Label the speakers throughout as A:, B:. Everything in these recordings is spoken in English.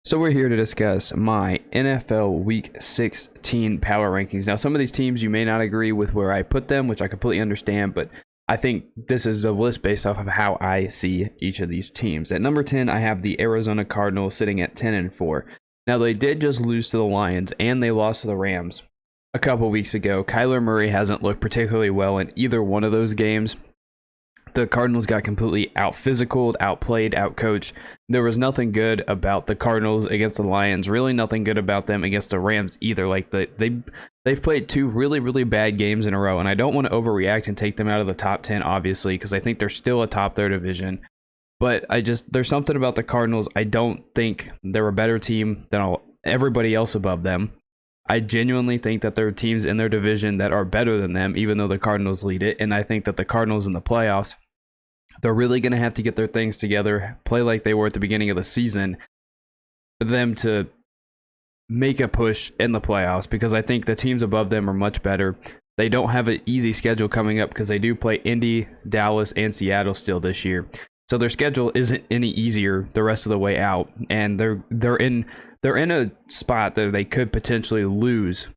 A: So we're here to discuss my NFL Week 16 power rankings. Now, some of these teams you may not agree with where I put them, which I completely understand, but I think this is the list based off of how I see each of these teams. At number 10, I have the Arizona Cardinals sitting at 10-4. Now, they did just lose to the Lions, and they lost to the Rams a couple weeks ago. Kyler Murray hasn't looked particularly well in either one of those games. The Cardinals got completely out-physicaled, outplayed, outcoached. There was nothing good about the Cardinals against the Lions. Really nothing good about them against the Rams either. Like they've played two really, really bad games in a row, and I don't want to overreact and take them out of the top 10, obviously, because I think they're still atop their division. But there's something about the Cardinals. I don't think they're a better team than everybody else above them. I genuinely think that there are teams in their division that are better than them, even though the Cardinals lead it. And I think that the Cardinals in the playoffs, they're really going to have to get their things together, play like they were at the beginning of the season for them to make a push in the playoffs, because I think the teams above them are much better. They don't have an easy schedule coming up because they do play Indy, Dallas, and Seattle still this year. So their schedule isn't any easier the rest of the way out, and they're in a spot that they could potentially lose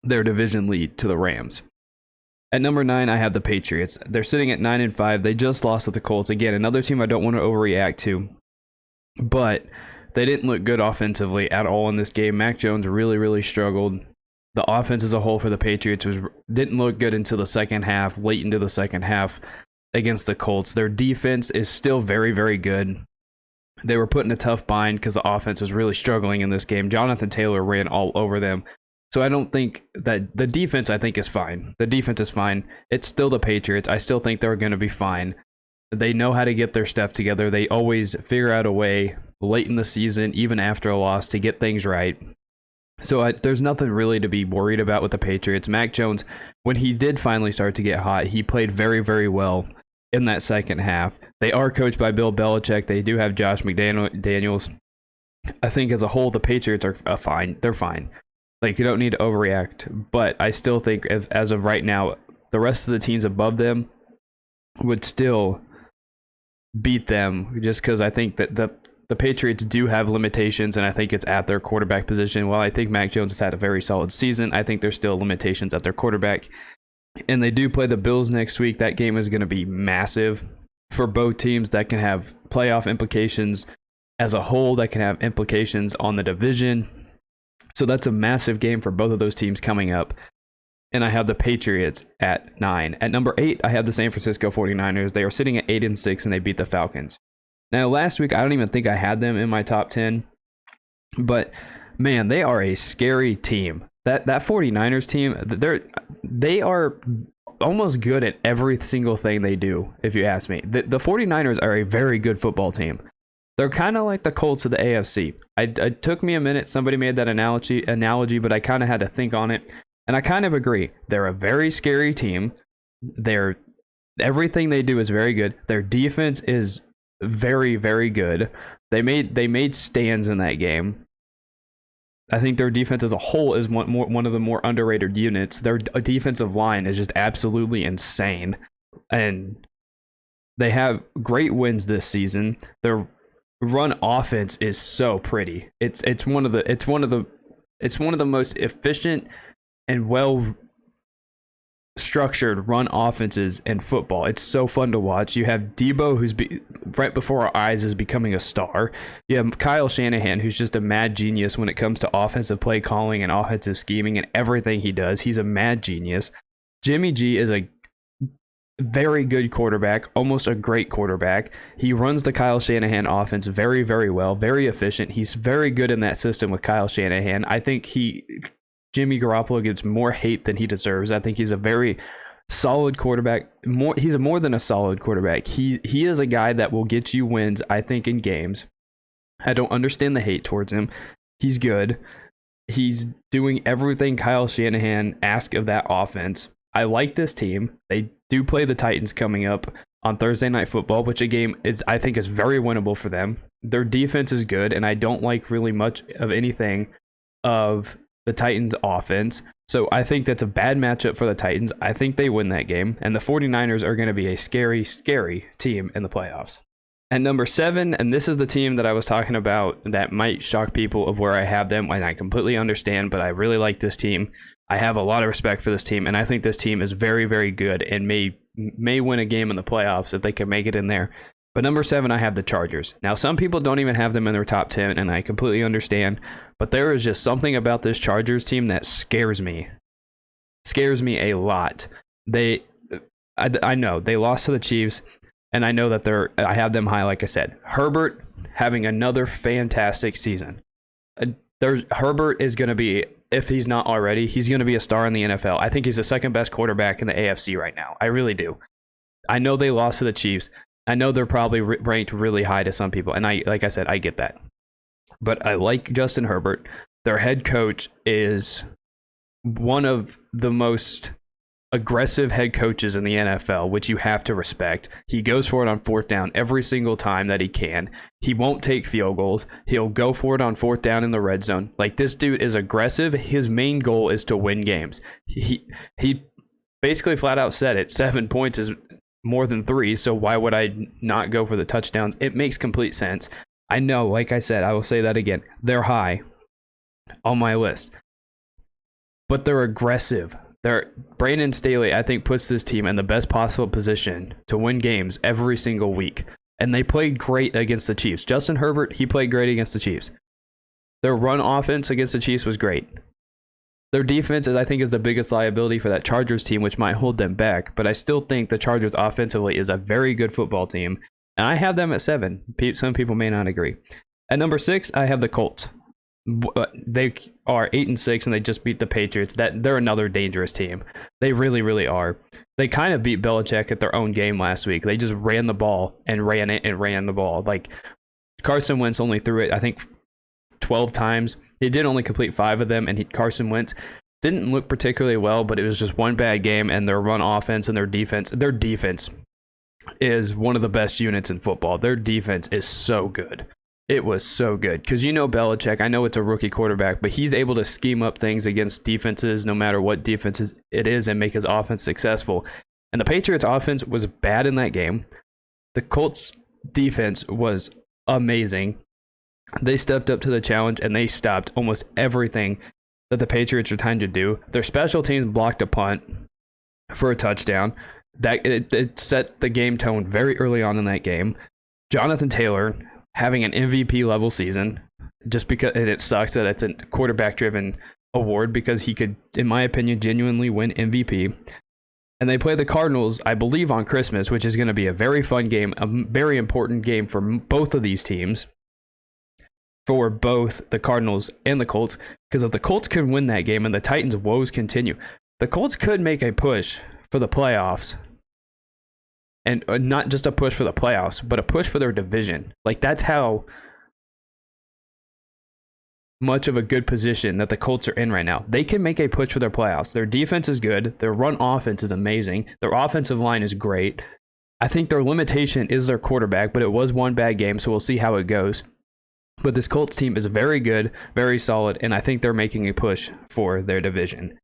A: their division lead to the Rams. At number 9, I have the Patriots. They're sitting at 9-5. They just lost to the Colts. Again, another team I don't want to overreact to, but they didn't look good offensively at all in this game. Mac Jones really, really struggled. The offense as a whole for the Patriots didn't look good until the second half, late into the second half against the Colts. Their defense is still very, very good. They were put in a tough bind because the offense was really struggling in this game. Jonathan Taylor ran all over them. So I don't think that the defense, I think, is fine. The defense is fine. It's still the Patriots. I still think they're going to be fine. They know how to get their stuff together. They always figure out a way late in the season, even after a loss, to get things right. So there's nothing really to be worried about with the Patriots. Mac Jones, when he did finally start to get hot, he played very, very well in that second half. They are coached by Bill Belichick. They do have Josh McDaniels. I think as a whole, the Patriots are fine. They're fine. Like, you don't need to overreact, but I still think as of right now, the rest of the teams above them would still beat them, just because I think that the Patriots do have limitations, and I think it's at their quarterback position. While I think Mac Jones has had a very solid season, I think there's still limitations at their quarterback. And they do play the Bills next week. That game is going to be massive for both teams. That can have playoff implications as a whole, that can have implications on the division. So that's a massive game for both of those teams coming up. And I have the Patriots at 9. At number 8, I have the San Francisco 49ers. They are sitting at 8-6, and they beat the Falcons. Now, last week, I don't even think I had them in my top 10. But, man, they are a scary team. That 49ers team, they are almost good at every single thing they do, if you ask me. The 49ers are a very good football team. They're kind of like the Colts of the AFC. It took me a minute. Somebody made that analogy, but I kind of had to think on it. And I kind of agree. They're a very scary team. Everything they do is very good. Their defense is very, very good. They made stands in that game. I think their defense as a whole is one of the more underrated units. Their defensive line is just absolutely insane. And they have great wins this season. Their run offense is so pretty. It's one of the most efficient and well structured run offenses in football. It's so fun to watch. You have Debo, who's right before our eyes is becoming a star. You have Kyle Shanahan, who's just a mad genius when it comes to offensive play calling and offensive scheming and everything he does. He's a mad genius. Jimmy G is a very good quarterback, almost a great quarterback. He runs the Kyle Shanahan offense very, very well, very efficient. He's very good in that system with Kyle Shanahan. I think Jimmy Garoppolo gets more hate than he deserves. I think he's a very solid quarterback. He's more than a solid quarterback. He is a guy that will get you wins, I think, in games. I don't understand the hate towards him. He's good. He's doing everything Kyle Shanahan asks of that offense. I like this team. They do play the Titans coming up on Thursday Night Football, which I think is very winnable for them. Their defense is good, and I don't like really much of anything of the Titans offense. So I think that's a bad matchup for the Titans. I think they win that game, and the 49ers are going to be a scary, scary team in the playoffs. At number 7, and this is the team that I was talking about that might shock people of where I have them, and I completely understand, but I really like this team. I have a lot of respect for this team, and I think this team is very, very good and may win a game in the playoffs if they can make it in there. But number 7, I have the Chargers. Now, some people don't even have them in their top 10, and I completely understand, but there is just something about this Chargers team that scares me. Scares me a lot. I know they lost to the Chiefs. And I know that I have them high, like I said. Herbert having another fantastic season. Herbert is going to be, if he's not already, he's going to be a star in the NFL. I think he's the second best quarterback in the AFC right now. I really do. I know they lost to the Chiefs. I know they're probably ranked really high to some people. And like I said, I get that. But I like Justin Herbert. Their head coach is one of the most aggressive head coaches in the NFL, which you have to respect. He goes for it on 4th down every single time that he can. He won't take field goals. He'll go for it on 4th down in the red zone. Like, this dude is aggressive. His main goal is to win games. He basically flat out said it. 7 points is more than 3, so why would I not go for the touchdowns? It makes complete sense. I know, like I said, I will say that again. They're high on my list, but they're aggressive. Brandon Staley, I think, puts this team in the best possible position to win games every single week. And they played great against the Chiefs. Justin Herbert, he played great against the Chiefs. Their run offense against the Chiefs was great. Their defense, I think, is the biggest liability for that Chargers team, which might hold them back. But I still think the Chargers offensively is a very good football team. And I have them at 7. Some people may not agree. At number 6, I have the Colts. They are 8-6, and they just beat the Patriots. They're another dangerous team. They really, really are. They kind of beat Belichick at their own game last week. They just ran the ball and ran it and ran the ball. Like, Carson Wentz only threw it, I think, 12 times. He did only complete 5 of them, and Carson Wentz didn't look particularly well, but it was just one bad game, and their run offense and their defense is one of the best units in football. Their defense is so good. It was so good because Belichick, I know it's a rookie quarterback, but he's able to scheme up things against defenses no matter what defenses it is and make his offense successful. And the Patriots offense was bad in that game. The Colts defense was amazing. They stepped up to the challenge and they stopped almost everything that the Patriots were trying to do. Their special teams blocked a punt for a touchdown. It set the game tone very early on in that game. Jonathan Taylor having an MVP level season, just because, and it sucks that it's a quarterback driven award, because he could, in my opinion, genuinely win MVP. And they play the Cardinals, I believe, on Christmas, which is going to be a very fun game, a very important game for both of these teams, for both the Cardinals and the Colts, because if the Colts can win that game and the Titans' woes continue, the Colts could make a push for the playoffs. And not just a push for the playoffs, but a push for their division. Like, that's how much of a good position that the Colts are in right now. They can make a push for their playoffs. Their defense is good. Their run offense is amazing. Their offensive line is great. I think their limitation is their quarterback, but it was one bad game, so we'll see how it goes. But this Colts team is very good, very solid, and I think they're making a push for their division.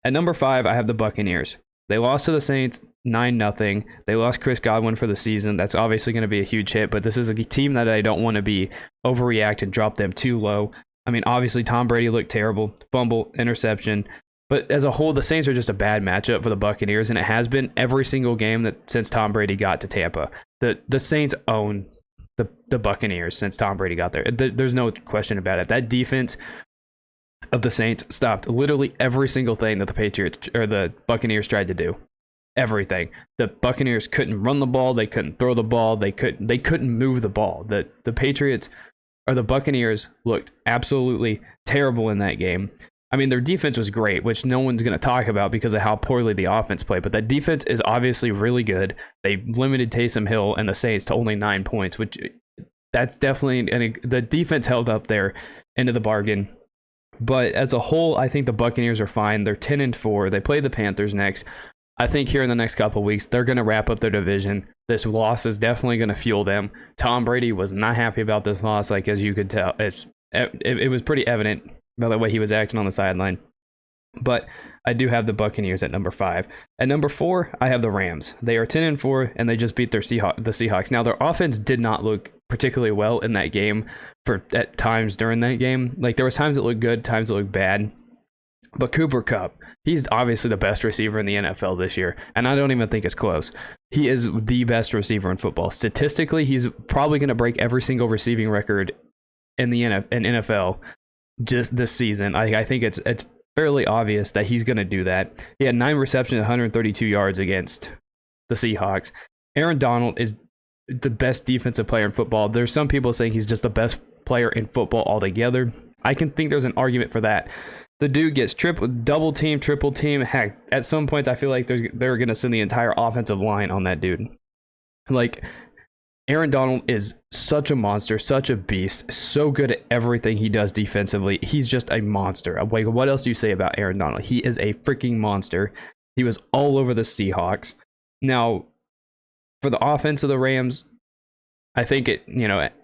A: At number 5, I have the Buccaneers. They lost to the Saints 9-0. They lost Chris Godwin for the season. That's obviously going to be a huge hit, but this is a team that I don't want to be overreact and drop them too low. I mean, obviously, Tom Brady looked terrible. Fumble, interception. But as a whole, the Saints are just a bad matchup for the Buccaneers, and it has been every single game that since Tom Brady got to Tampa. The Saints own the Buccaneers since Tom Brady got there. There's no question about it. That defense of the Saints stopped literally every single thing that the Patriots or the Buccaneers tried to do. Everything. The Buccaneers couldn't run the ball. They couldn't throw the ball. They couldn't move the ball. The Patriots or the Buccaneers looked absolutely terrible in that game. I mean, their defense was great, which no one's going to talk about because of how poorly the offense played. But that defense is obviously really good. They limited Taysom Hill and the Saints to only 9 points, which that's definitely the defense held up their end of the bargain. But as a whole, I think the Buccaneers are fine. They're 10-4. They play the Panthers next. I think here in the next couple of weeks, they're going to wrap up their division. This loss is definitely going to fuel them. Tom Brady was not happy about this loss, like as you could tell. It was pretty evident by the way he was acting on the sideline. But I do have the Buccaneers at number 5. At number 4, I have the Rams. They are 10-4, and they just beat the Seahawks. Now, their offense did not look particularly well in that game at times during that game. Like, there was times it looked good, times it looked bad. But Cooper Kupp, he's obviously the best receiver in the NFL this year, and I don't even think it's close. He is the best receiver in football. Statistically, he's probably going to break every single receiving record in the NFL just this season. I think it's fairly obvious that he's going to do that. He had 9 receptions, 132 yards against the Seahawks. Aaron Donald is the best defensive player in football. There's some people saying he's just the best player in football altogether. I can think there's an argument for that. The dude gets double team, triple team. Heck, at some points I feel like they're going to send the entire offensive line on that dude. Like, Aaron Donald is such a monster, such a beast, so good at everything he does defensively. He's just a monster. Like, what else do you say about Aaron Donald? He is a freaking monster. He was all over the Seahawks. Now, for the offense of the Rams, I think it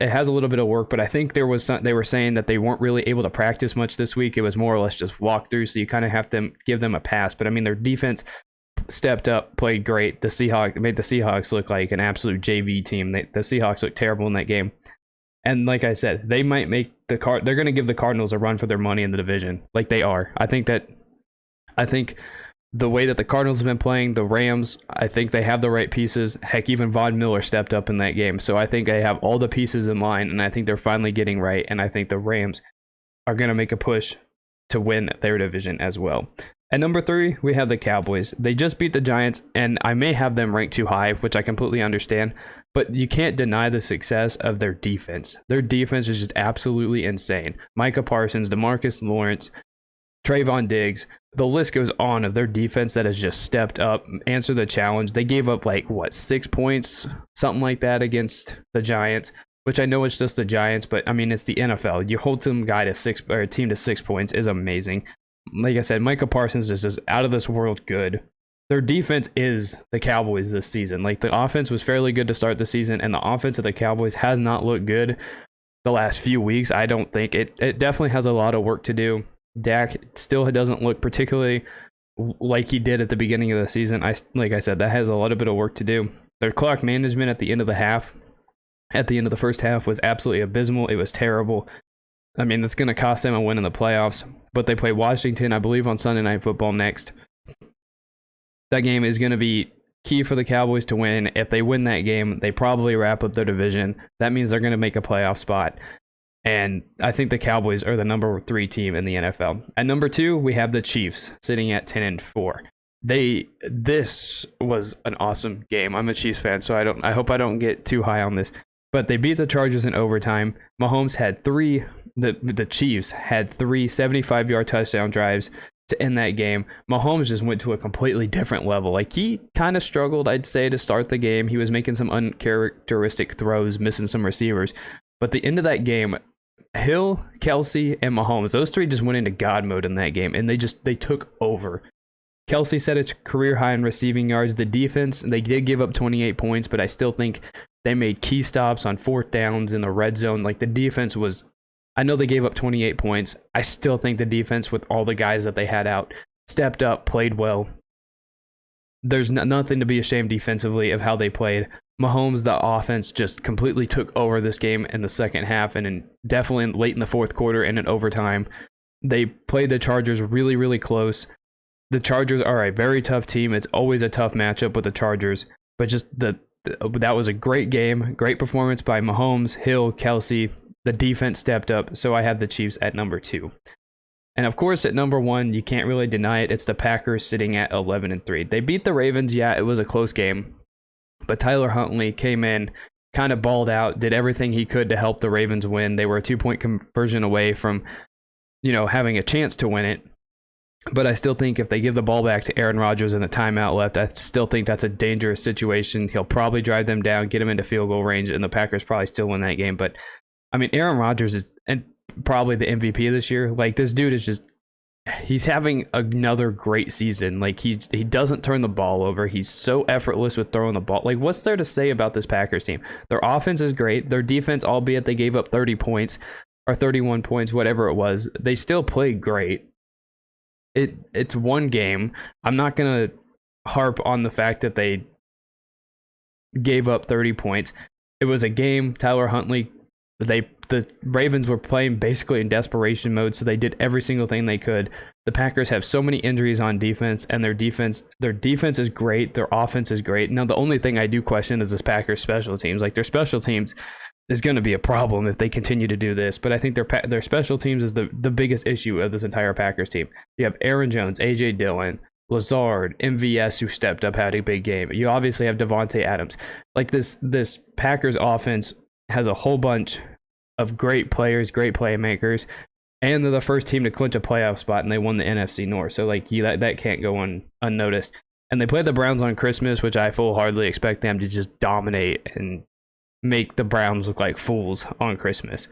A: has a little bit of work, but I think they were saying that they weren't really able to practice much this week. It was more or less just walk through, so you kind of have to give them a pass. But I mean, their defense stepped up, played great. The Seahawks made the Seahawks look like an absolute JV team. The Seahawks looked terrible in that game. And like I said, they might make they're going to give the Cardinals a run for their money in the division, like they are. I think the way that the Cardinals have been playing, the Rams, I think they have the right pieces. Heck, even Von Miller stepped up in that game. So I think they have all the pieces in line, and I think they're finally getting right. And I think the Rams are going to make a push to win their division as well. At number 3, we have the Cowboys. They just beat the Giants, and I may have them ranked too high, which I completely understand. But you can't deny the success of their defense. Their defense is just absolutely insane. Micah Parsons, DeMarcus Lawrence, Trayvon Diggs, the list goes on of their defense that has just stepped up, answered the challenge. They gave up 6 points, something like that against the Giants, which I know it's just the Giants, but I mean, it's the NFL. You hold some guy to 6 or a team to 6 points is amazing. Like I said, Micah Parsons is just out of this world good. Their defense is the Cowboys this season. Like, the offense was fairly good to start the season, and the offense of the Cowboys has not looked good the last few weeks. I don't think it definitely has a lot of work to do. Dak still doesn't look particularly like he did at the beginning of the season. Like I said, that has a lot of bit of work to do. Their clock management at the end of the first half was absolutely abysmal. It was terrible. I mean, it's going to cost them a win in the playoffs, but they play Washington, I believe, on Sunday Night Football next. That game is going to be key for the Cowboys to win. If they win that game, they probably wrap up their division. That means they're going to make a playoff spot. And I think the Cowboys are the number 3 team in the NFL. At number 2, we have the Chiefs sitting at 10-4. This was an awesome game. I'm a Chiefs fan, so I hope I don't get too high on this. But they beat the Chargers in overtime. Mahomes had the Chiefs had 3 75-yard touchdown drives to end that game. Mahomes just went to a completely different level. Like, he kind of struggled, I'd say, to start the game. He was making some uncharacteristic throws, missing some receivers. But the end of that game, Hill, Kelsey, and Mahomes, those 3 just went into God mode in that game, and they took over. Kelsey set its career high in receiving yards. The defense, they did give up 28 points, but I still think they made key stops on 4th downs in the red zone. Like, the defense was, I know they gave up 28 points. I still think the defense, with all the guys that they had out, stepped up, played well. There's nothing to be ashamed defensively of how they played. Mahomes, the offense, just completely took over this game in the second half, and definitely late in the fourth quarter and in overtime. They played the Chargers really, really close. The Chargers are a very tough team. It's always a tough matchup with the Chargers, but just that was a great game, great performance by Mahomes, Hill, Kelsey. The defense stepped up, so I have the Chiefs at number 2. And of course, at number 1, you can't really deny it. It's the Packers sitting at 11-3. They beat the Ravens. Yeah, it was a close game. But Tyler Huntley came in, kind of balled out, did everything he could to help the Ravens win. They were a 2-point conversion away from, having a chance to win it. But I still think if they give the ball back to Aaron Rodgers and the timeout left, I still think that's a dangerous situation. He'll probably drive them down, get them into field goal range, and the Packers probably still win that game. But, I mean, Aaron Rodgers is probably the MVP this year. Like, this dude is just, he's having another great season. Like, he doesn't turn the ball over. He's so effortless with throwing the ball. Like, what's there to say about this Packers team? Their offense is great. Their defense, albeit they gave up 30 points or 31 points, whatever it was, they still played great. it's one game. I'm not gonna harp on the fact that they gave up 30 points. It was a game. Tyler Huntley, the Ravens were playing basically in desperation mode, so they did every single thing they could. The Packers have so many injuries on defense, and their defense is great. Their offense is great. Now, the only thing I do question is this Packers special teams. Like, their special teams is going to be a problem if they continue to do this, but I think their special teams is the biggest issue of this entire Packers team. You have Aaron Jones, AJ Dillon, Lazard, MVS, who stepped up, had a big game. You obviously have Devontae Adams. Like, this Packers offense has a whole bunch of great players, great playmakers, and they're the first team to clinch a playoff spot, and they won the NFC North. So, like, that can't go unnoticed. And they play the Browns on Christmas, which I full-heartedly expect them to just dominate and make the Browns look like fools on Christmas.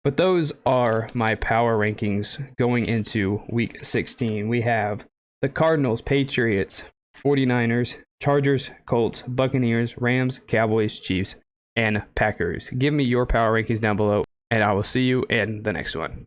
A: But those are my power rankings going into Week 16. We have the Cardinals, Patriots, 49ers, Chargers, Colts, Buccaneers, Rams, Cowboys, Chiefs, and Packers. Give me your power rankings down below, and I will see you in the next one.